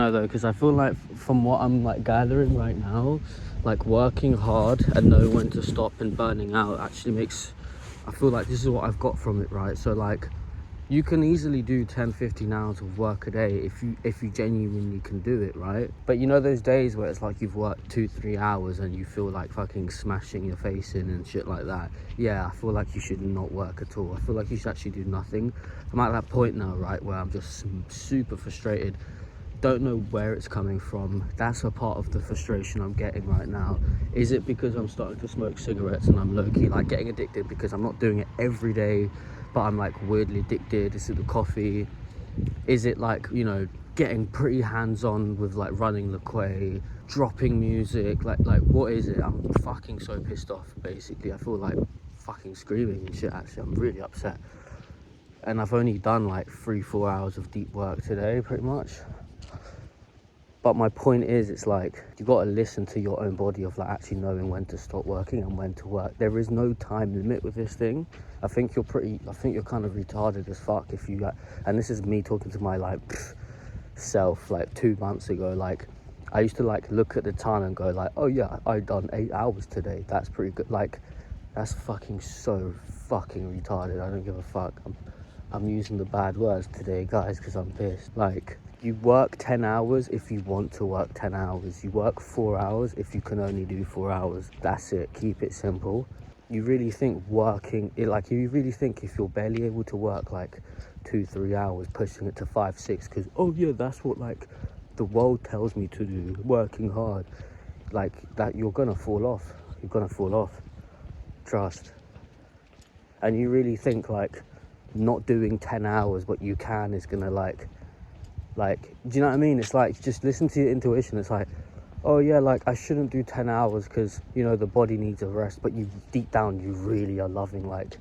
know though, because I feel like from what I'm like gathering right now, like working hard and knowing when to stop and burning out actually makes, I feel like this is what I've got from it, right? So like you can easily do 10-15 hours of work a day if you genuinely can do it, right? But you know those days where it's like you've worked 2-3 hours and you feel like fucking smashing your face in and shit like that? Yeah, I feel like you should not work at all. I feel like you should actually do nothing. I'm at that point now, right, where I'm just super frustrated, don't know where it's coming from. That's a part of the frustration I'm getting right now. Is it because I'm starting to smoke cigarettes and I'm low-key like getting addicted because I'm not doing it every day, but I'm like weirdly addicted? Is it the coffee? Is it like, you know, getting pretty hands-on with like running Lecquay, dropping music? Like what is it? I'm fucking so pissed off, basically. I feel like fucking screaming and shit, actually. I'm really upset. And I've only done like 3-4 hours of deep work today, pretty much. But my point is, it's like you got to listen to your own body of like actually knowing when to stop working and when to work. There is no time limit with this thing. I think you're kind of retarded as fuck if you, and this is me talking to my like self like 2 months ago. Like I used to like look at the time and go like, oh yeah, I done 8 hours today. That's pretty good. Like that's fucking so fucking retarded. I don't give a fuck. I'm using the bad words today, guys, because I'm pissed. Like, you work 10 hours if you want to work 10 hours. You work 4 hours if you can only do 4 hours. That's it. Keep it simple. You really think you really think if you're barely able to work like 2-3 hours, pushing it to 5-6, because, oh yeah, that's what like the world tells me to do, working hard, like that, you're gonna fall off. You're gonna fall off. Trust. And you really think like not doing 10 hours but you can is gonna like do you know what I mean? It's like, just listen to your intuition. It's like, oh yeah, like I shouldn't do 10 hours because, you know, the body needs a rest, but you deep down you really are loving like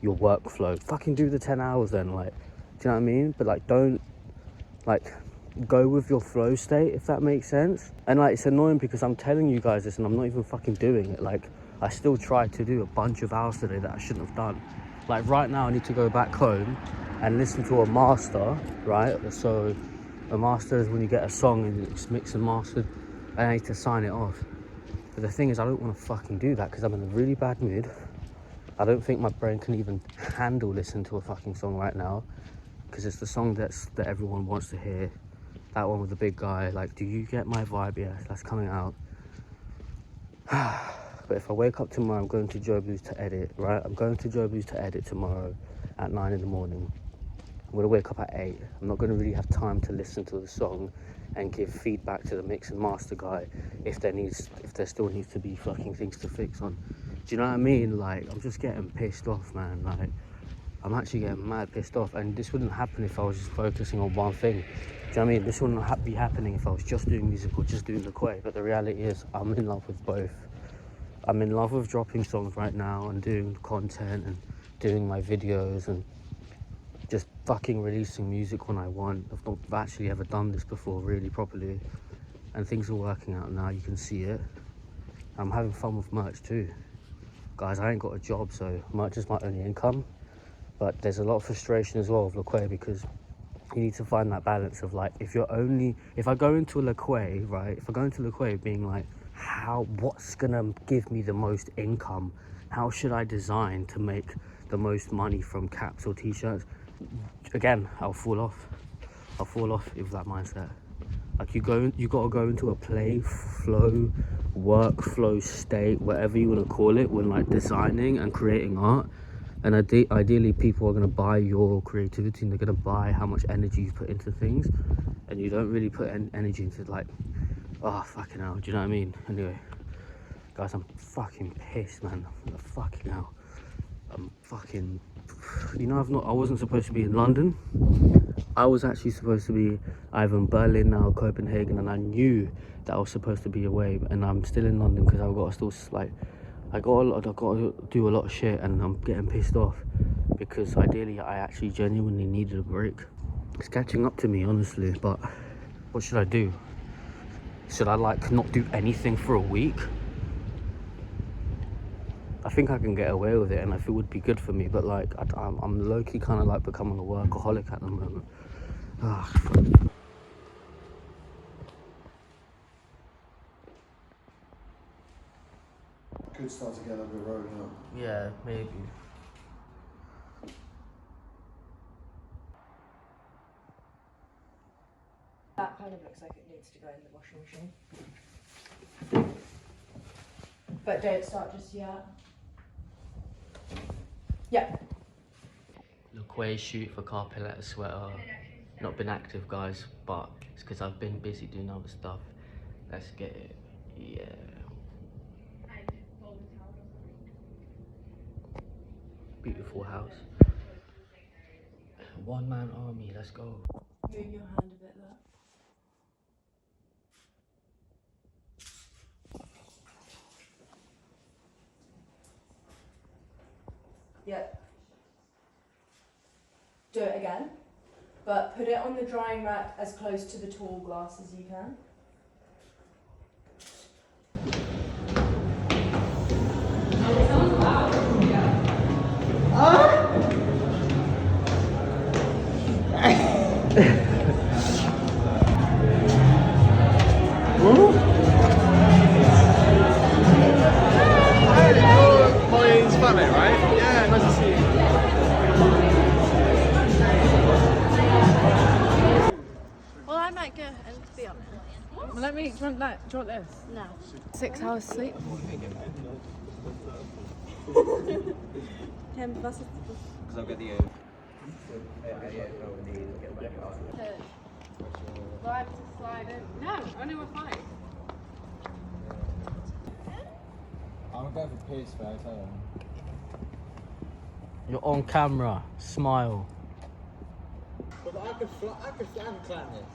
your workflow. Fucking do the 10 hours then. Like, do you know what I mean? But like, don't like go with your flow state, if that makes sense. And like, it's annoying because I'm telling you guys this and I'm not even fucking doing it. Like, I still try to do a bunch of hours today that I shouldn't have done. Like right now I need to go back home and listen to a master, right? So a master is when you get a song and it's mixed and mastered, and I need to sign it off. But the thing is, I don't want to fucking do that because I'm in a really bad mood. I don't think my brain can even handle listening to a fucking song right now, because it's the song that everyone wants to hear. That one with the big guy, like, do you get my vibe? Yeah, that's coming out. But if I wake up tomorrow, I'm going to Joe Blues to edit, right? I'm going to Joe Blues to edit tomorrow at 9 in the morning. I'm going to wake up at 8. I'm not going to really have time to listen to the song and give feedback to the mix and master guy if there still needs to be fucking things to fix on. Do you know what I mean? Like, I'm just getting pissed off, man. Like, I'm actually getting mad pissed off, and this wouldn't happen if I was just focusing on one thing. Do you know what I mean? This wouldn't be happening if I was just doing music or just doing Lecquay. But the reality is, I'm in love with both. I'm in love with dropping songs right now and doing content and doing my videos and just fucking releasing music when I want. I've not actually ever done this before really properly, and things are working out now. You can see it. I'm having fun with merch too. Guys, I ain't got a job, so merch is my only income. But there's a lot of frustration as well with Lecquay, because you need to find that balance of like, if I go into a Lecquay, right? If I go into Lecquay being like, what's gonna give me the most income? How should I design to make the most money from caps or t-shirts? Again, I'll fall off with that mindset. Like, you gotta go into a play, flow, workflow state, whatever you want to call it, when like designing and creating art. And ideally people are going to buy your creativity, and they're going to buy how much energy you put into things, and you don't really put energy into like, oh fucking hell, do you know what I mean? Anyway, guys, I'm fucking pissed, man. Fucking hell. I'm fucking, you know, I wasn't supposed to be in London. I was actually supposed to be either in Berlin now, Copenhagen, and I knew that I was supposed to be away, and I'm still in London because I've got to still like, I got to do a lot of shit, and I'm getting pissed off because ideally I actually genuinely needed a break. It's catching up to me, honestly, but what should I do? Should I like not do anything for a week? I think I can get away with it, and if it would be good for me, but like I'm low-key kind of like becoming a workaholic at the moment. Could start to get a little bit rolling up. Yeah, maybe. That kind of looks like it needs to go in the washing machine. But don't start just yet. Yeah. Luquay shoot for Carpiletta sweater. Not been active, guys, but it's because I've been busy doing other stuff. Let's get it. Yeah. Beautiful house. One man army, let's go. Move your hand a bit there. Yep. Do it again, but put it on the drying rack as close to the tall glass as you can. Colleen's family, right? Yeah, nice to see you. Well, I might go and be on it. Well, let me, do you want that? Do you want this? No. 6 hours sleep. 10 buses. Because I'll get the Slide to slide in. No, only we're fine. I'm going for piss, but I tell you. You're on camera. Smile. But I could fly and climb this.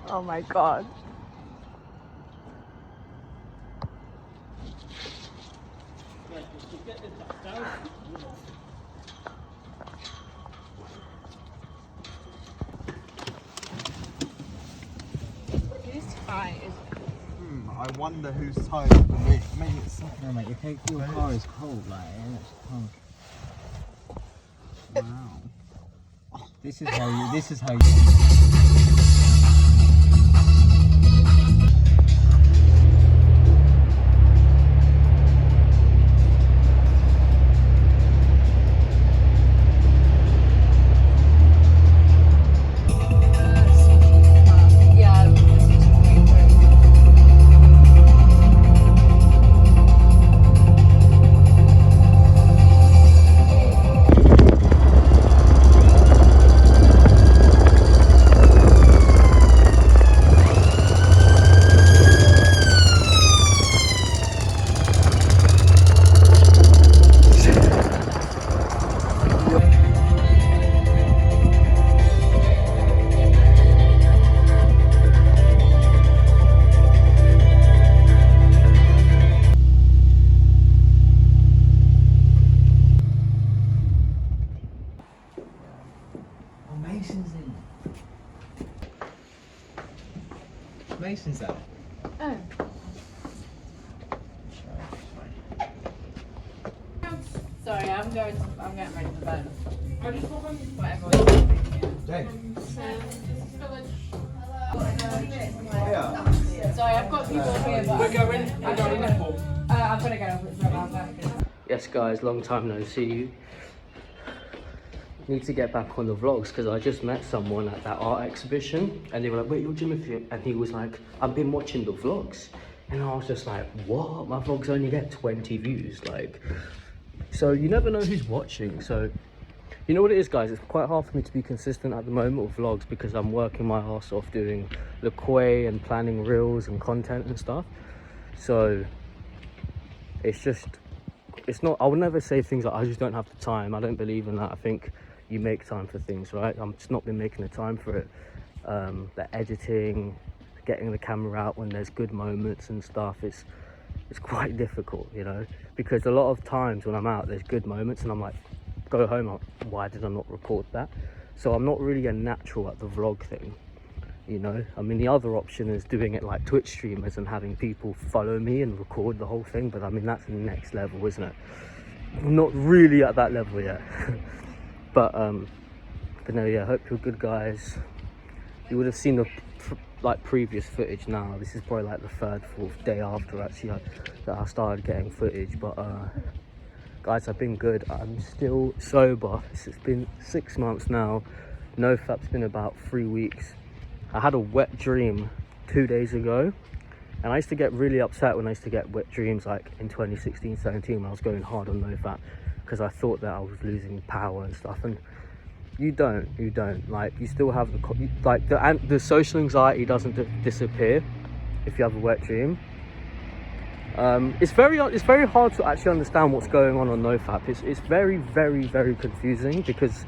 Oh my god. Whose tie is I wonder whose tires are for me. Mate, it's something, mate. Your car is cold, like, and it's cold. Wow. This is how you. Mason's there. Oh. Sorry, I'm getting ready for bed. I just walk on whatever. Dave. Sorry, I've got people here, but we're going. I'm gonna go with my Yes, guys, long time no see. Need to get back on the vlogs because I just met someone at that art exhibition and they were like, wait, you're Jimothy? And he was like, I've been watching the vlogs. And I was just like, what? My vlogs only get 20 views. Like, so you never know who's watching. So you know what it is, guys? It's quite hard for me to be consistent at the moment with vlogs because I'm working my ass off doing Luquay and planning reels and content and stuff. So it's just, it's not, I would never say things like, I just don't have the time. I don't believe in that. I think you make time for things, right? I'm just not been making the time for it. The editing, getting the camera out when there's good moments and stuff, it's quite difficult, you know, because a lot of times when I'm out, there's good moments and I'm like, go home, I'm, why did I not record that? So I'm not really a natural at the vlog thing, you know. I mean, the other option is doing it like Twitch streamers and having people follow me and record the whole thing, but I mean, that's the next level, isn't it? I'm not really at that level yet. but no, yeah, hope you're good, guys. You would have seen the like previous footage now. This is probably like the third, fourth day after actually that I started getting footage. But guys, I've been good. I'm still sober. It's been 6 months now. NoFap's been about 3 weeks. I had a wet dream 2 days ago, and I used to get really upset when I used to get wet dreams like in 2016, 17 when I was going hard on NoFap, because I thought that I was losing power and stuff. And you don't, like, you still have the social anxiety doesn't disappear if you have a wet dream. It's very hard to actually understand what's going on NoFap. It's very, very, very confusing, because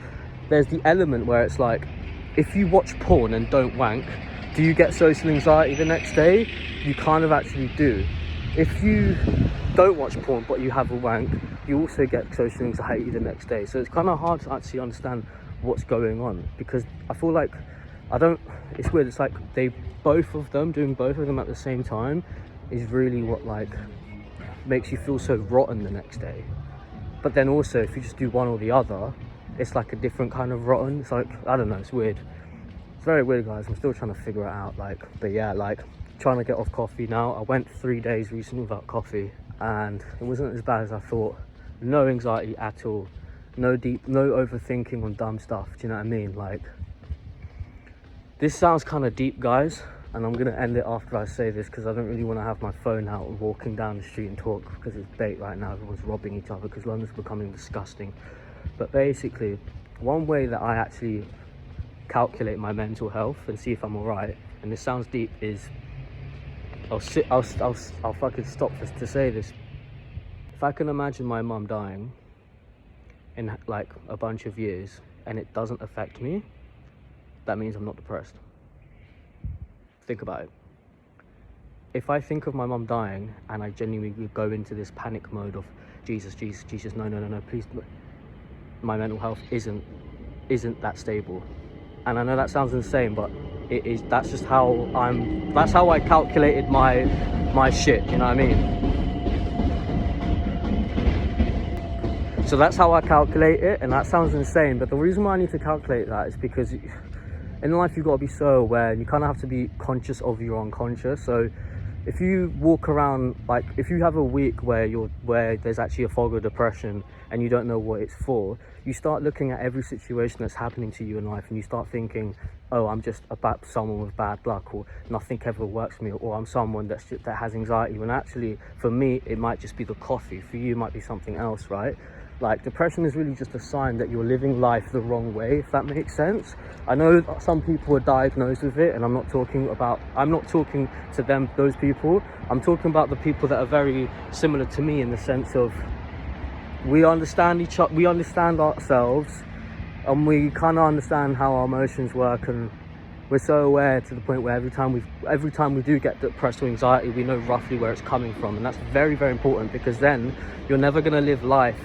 there's the element where it's like, if you watch porn and don't wank, do you get social anxiety the next day? You kind of actually do. If you don't watch porn but you have a wank, you also get social anxiety the next day. So it's kind of hard to actually understand what's going on, because I feel like it's weird. It's like doing both of them at the same time is really what like makes you feel so rotten the next day. But then also, if you just do one or the other, it's like a different kind of rotten. It's like, I don't know, it's weird. It's very weird, guys. I'm still trying to figure it out. Like, but yeah, like trying to get off coffee now. I went 3 days recently without coffee, and it wasn't as bad as I thought. No anxiety at all. No overthinking on dumb stuff. Do you know what I mean? Like, this sounds kind of deep, guys, and I'm gonna end it after I say this, because I don't really want to have my phone out and walking down the street and talk, because it's bait right now. Everyone's robbing each other because London's becoming disgusting. But basically, one way that I actually calculate my mental health and see if I'm alright, and this sounds deep, is I'll fucking stop to say this. If I can imagine my mum dying in like a bunch of years and it doesn't affect me, that means I'm not depressed. Think about it. If I think of my mum dying and I genuinely go into this panic mode of Jesus, no, please, my mental health isn't that stable. And I know that sounds insane, but it is. That's just how that's how I calculated my shit, you know what I mean? So that's how I calculate it, and that sounds insane, but the reason why I need to calculate that is because in life you've got to be so aware, and you kind of have to be conscious of your unconscious. So if you walk around, like if you have a week where there's actually a fog of depression and you don't know what it's for, you start looking at every situation that's happening to you in life, and you start thinking, oh, I'm just about someone with bad luck, or nothing ever works for me, or I'm someone that has anxiety, when actually for me it might just be the coffee, for you it might be something else, right? Like, depression is really just a sign that you're living life the wrong way, if that makes sense. I know some people are diagnosed with it, and I'm not talking to those people. I'm talking about the people that are very similar to me, in the sense of we understand each other, we understand ourselves, and we kind of understand how our emotions work, and we're so aware to the point where every time we do get depressed or anxiety, we know roughly where it's coming from. And that's very, very important, because then you're never going to live life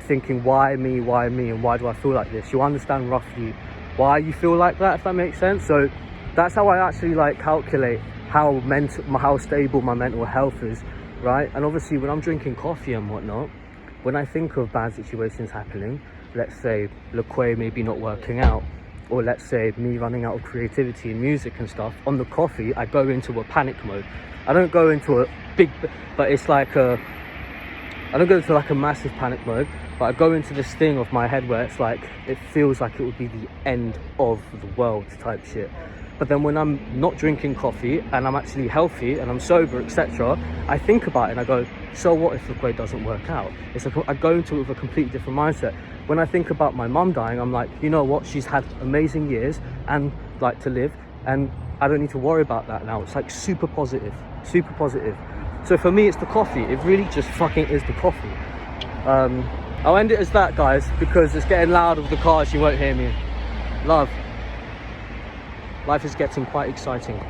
thinking, why me, and why do I feel like this? You understand roughly why you feel like that, if that makes sense. So that's how I actually like calculate how stable my mental health is, right? And obviously when I'm drinking coffee and whatnot, when I think of bad situations happening, let's say Lecquay maybe not working out, or let's say me running out of creativity in music and stuff, on the coffee I go into a panic mode. I don't go into a big, but it's like I don't go into like a massive panic mode, but I go into this thing of my head where it's like, it feels like it would be the end of the world type shit. But then when I'm not drinking coffee and I'm actually healthy and I'm sober, etc., I think about it and I go, so what if Lecquay doesn't work out? It's like I go into it with a completely different mindset. When I think about my mum dying, I'm like, you know what? She's had amazing years and like to live, and I don't need to worry about that now. It's like super positive, super positive. So for me, it's the coffee. It really just fucking is the coffee. I'll end it as that, guys, because it's getting loud with the cars. You won't hear me. Love. Life is getting quite exciting.